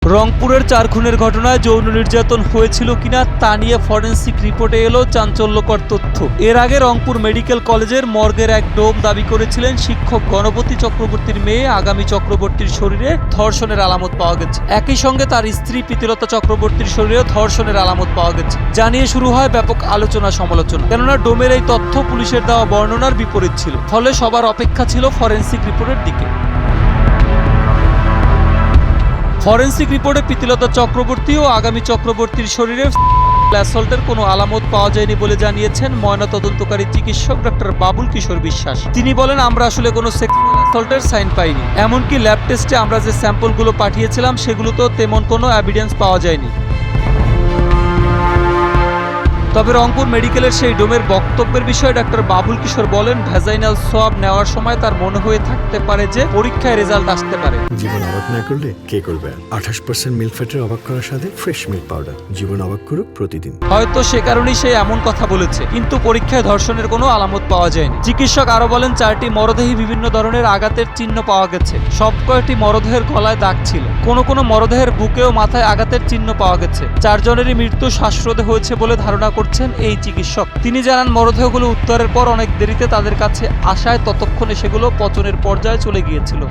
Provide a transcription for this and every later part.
রংপুরের 4 খুনের ঘটনায় যৌন নির্যাতন হয়েছিল কিনা তা নিয়ে ফরেনসিক রিপোর্টে এলো চাঞ্চল্যকর তথ্য। এর আগে রংপুর মেডিকেল কলেজের মর্গের এক ডোম দাবি করেছিলেন শিক্ষক গণপতি চক্রবর্তীর মেয়ে আগামী চক্রবর্তীর শরীরে ধর্ষণের আলামত পাওয়া গেছে। একই সঙ্গে তার স্ত্রী প্রীতিলতা চক্রবর্তীর শরীরেও ধর্ষণের আলামত পাওয়া গেছে। জানিয়ে শুরু হয় ব্যাপক আলোচনা সমালোচনা, কেননা ডোমের এই তথ্য পুলিশের দেওয়া বর্ণনার বিপরীত ছিল। ফলে সবার অপেক্ষা ছিল ফরেনসিক রিপোর্টের দিকে। ফরেনসিক রিপোর্টে প্রীতিলতা চক্রবর্তী ও আগামী চক্রবর্তীর শরীরে অ্যাসল্টের কোনো আলামত পাওয়া যায়নি বলে জানিয়েছেন ময়নাতদন্তকারী চিকিৎসক ডক্টর বাবুল কিশোর বিশ্বাস। তিনি বলেন, আমরা আসলে কোনো সেক্সুয়াল অ্যাসল্টের সাইন পাইনি। এমনকি ল্যাব টেস্টে আমরা যে স্যাম্পলগুলো পাঠিয়েছিলাম সেগুলোতেও তেমন কোনো এভিডেন্স পাওয়া যায়নি। তবে রংপুর মেডিকেলের সেই ডোমের বক্তব্যের বিষয়ে ডাক্তার বাবুল কিশোর বলেন, ভ্যাজাইনাল সোয়াব নেওয়ার সময় তার মনে হয়ে থাকতে পারে যে পরীক্ষায় রেজাল্ট আসতে পারে। জীবন অবাক না করলে কে করবে? 28% মিল্ক ফ্যাটের অবাক করার সাথে ফ্রেশ মিল্ক পাউডার। জীবন অবাক করুক প্রতিদিন। হয়তো সে কারণেই সে এমন কথা বলেছে, কিন্তু পরীক্ষায় ধর্ষণের কোনো আলামত পাওয়া যায়নি। চিকিৎসক আরো বলেন, 4টি মরদেহে বিভিন্ন ধরনের আঘাতের চিহ্ন পাওয়া গেছে। সব কয়টি মরদেহের গলায় দাগ ছিল। কোনো মরদেহের বুকে ও মাথায় আঘাতের চিহ্ন পাওয়া গেছে। 4 জনেরই মৃত্যু শ্বাসরোধে হয়েছে বলে ধারণা করছেন এই চিকিৎসক। তিনি জানান, মরদেহগুলো উদ্ধারের পর অনেক দেরিতে তাদের কাছে আসায় ততক্ষণে সেগুলো পচনের পর্যায়ে চলে গিয়েছিল।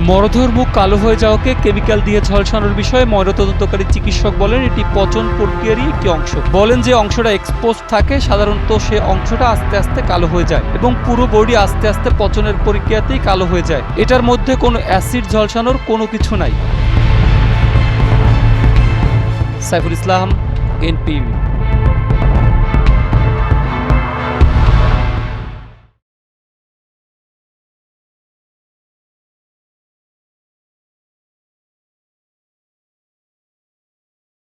মরদেহের মুখ কালো হয়ে যাওয়াকে কেমিক্যাল দিয়ে ঝলসানোর বিষয়ে ময়নাতদন্তকারী চিকিৎসক বলেন, এটি পচন প্রক্রিয়ারই একটি অংশ। বলেন, যে অংশটা এক্সপোজ থাকে সাধারণত সে অংশটা আস্তে আস্তে কালো হয়ে যায় এবং পুরো বডি আস্তে আস্তে পচনের প্রক্রিয়াতেই কালো হয়ে যায়। এটার মধ্যে কোনো অ্যাসিড ঝলসানোর কোনো কিছু নাই। সাইফুল ইসলাম, NPV।